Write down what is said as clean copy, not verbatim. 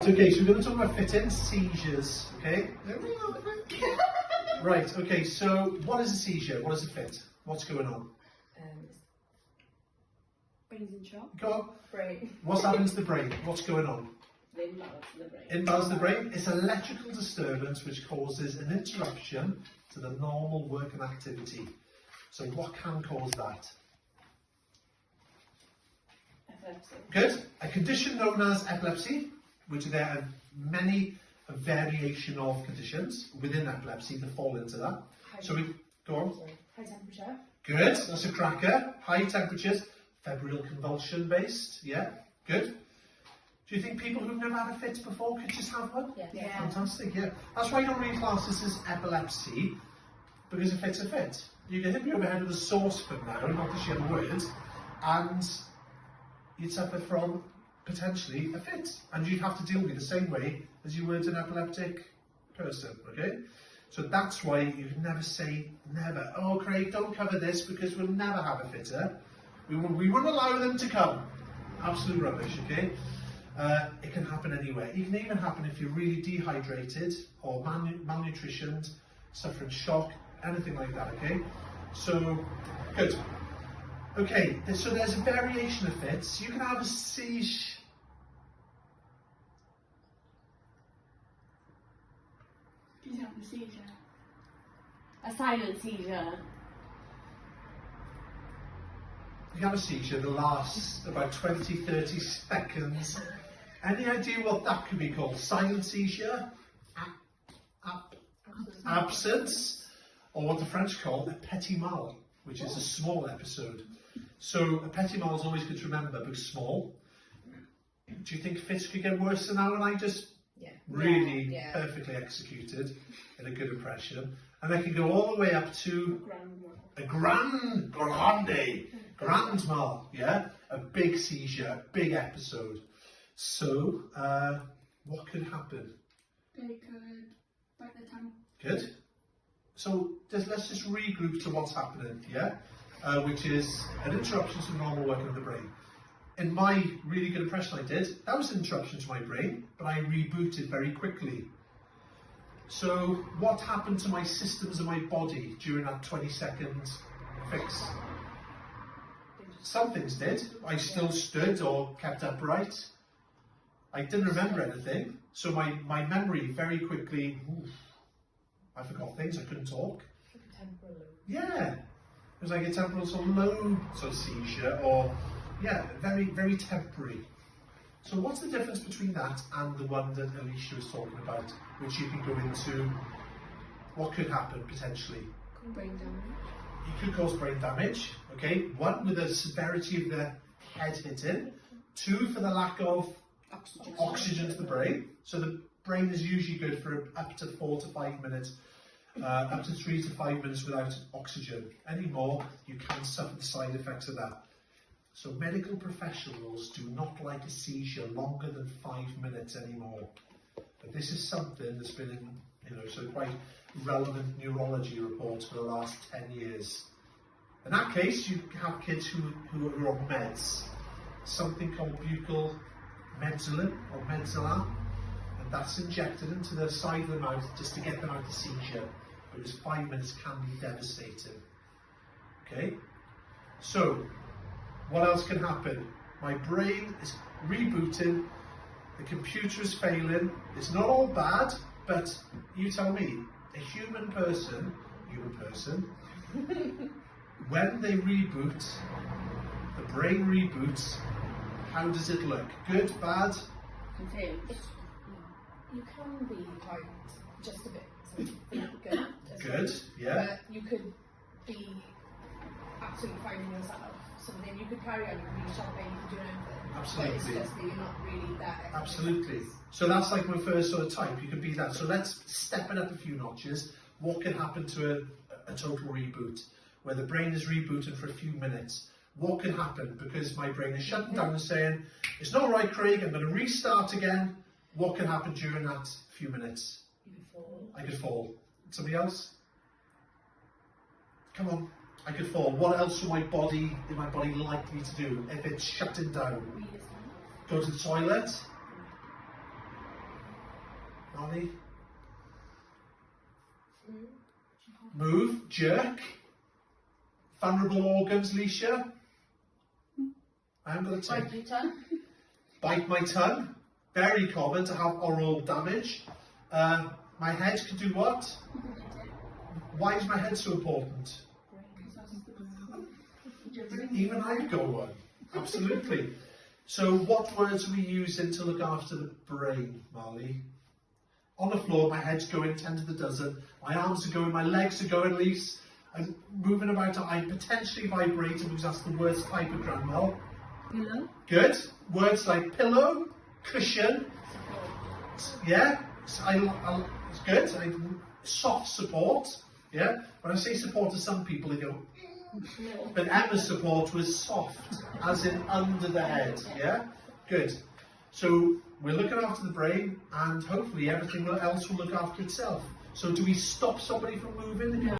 Okay, so we're going to talk about fitting, seizures, okay? Right, okay, so what is a seizure? What is a fit? What's going on? Brain's in shock. Go on. Brain. What's happening to the brain? What's going on? The imbalance in the brain. Imbalance of the brain? It's an electrical disturbance which causes an interruption to the normal working activity. So what can cause that? Epilepsy. Good. A condition known as epilepsy, which there are many variation of conditions within epilepsy that fall into that. So we go on. High temperature. Good. That's a cracker. High temperatures, febrile convulsion based. Yeah. Good. Do you think people who've never had a fit before could just have one? Yeah. Fantastic. Yeah. That's why you don't really class this as epilepsy, because a fit's a fit. You can hit me over the head with a saucepan now, not the shit word, and you'd suffer from potentially a fit, and you'd have to deal with it the same way as you would an epileptic person, okay? So that's why you can never say never. Oh, Craig, don't cover this because we'll never have a fitter. We wouldn't allow them to come. Absolute rubbish, okay? It can happen anywhere. It can even happen if you're really dehydrated or malnutritioned, suffering shock, anything like that, okay? So, good. Okay, so there's a variation of fits. You can have a seizure. You have a seizure. A silent seizure. You have a seizure that lasts about 20-30 seconds. Any idea what that could be called? Silent seizure? Absence? Or what the French call a petit mal, which is a small episode. So a petit mal is always good to remember because small. Do you think fits could get worse than that when I just really perfectly executed in a good impression? And they can go all the way up to a grand mal, yeah? A big seizure, a big episode. So, what could happen? They could bite their tongue. Good. So let's just regroup to what's happening, yeah? Which is an interruption to the normal working of the brain. In my really good impression I did, that was an interruption to my brain, but I rebooted very quickly. So what happened to my systems of my body during that 20-second fix? Some things did. I still stood or kept upright. I didn't remember anything. So my memory very quickly, I forgot things, I couldn't talk. Like a temporal lobe. Yeah. It was like a temporal sort of lobe sort of seizure, or, yeah, very, very temporary. So what's the difference between that and the one that Alicia was talking about, which you can go into what could happen potentially? Brain damage. It could cause brain damage, okay? One, with the severity of the head hitting. Two, for the lack of oxygen to the brain. So the brain is usually good for up to 4 to 5 minutes, up to 3 to 5 minutes without oxygen. Any more, you can suffer the side effects of that. So medical professionals do not like a seizure longer than 5 minutes anymore. But this is something that's been in, so quite relevant neurology reports for the last 10 years. In that case, you have kids who are on meds, something called buccal medicillin or medicillin. That's injected into the side of the mouth just to get them out of seizure, because 5 minutes can be devastating. Okay? So, what else can happen? My brain is rebooting, the computer is failing, it's not all bad, but you tell me, a human person, when they reboot, the brain reboots, how does it look? Good, bad? Confused. You can be quite just a bit good. Good, yeah. But you could be absolutely finding yourself. Something you could carry on, you could be shopping, you could do anything. Absolutely. But it's just that you're not really that. Absolutely. So that's like my first sort of type. You could be that. So let's step it up a few notches. What can happen to a total reboot, where the brain is rebooted for a few minutes? What can happen? Because my brain is shutting down and saying, it's not right, Craig, I'm going to restart again. What can happen during that few minutes? You could fall. I could fall. Somebody else? Come on. I could fall. What else is my body likely to do if it's shutting down? Read a song. Go to the toilet? Molly. Move, jerk. Vulnerable organs, Leisha. I haven't got a tip. Bite your tongue. Bite my tongue. Very common to have oral damage. My head can do what? Why is my head so important? Even I've got one. Absolutely. So what words are we using to look after the brain, Marley? On the floor, my head's going 10 to the dozen. My arms are going, my legs are going, Lise. I'm moving about. I'm potentially vibrating because that's the worst type of grand mal. Pillow. Good. Words like pillow, cushion. Yeah. It's good. Soft support. Yeah. When I say support to some people, they go. But Emma's support was soft, as in under the head. Yeah. Good. So we're looking after the brain, and hopefully everything else will look after itself. So do we stop somebody from moving?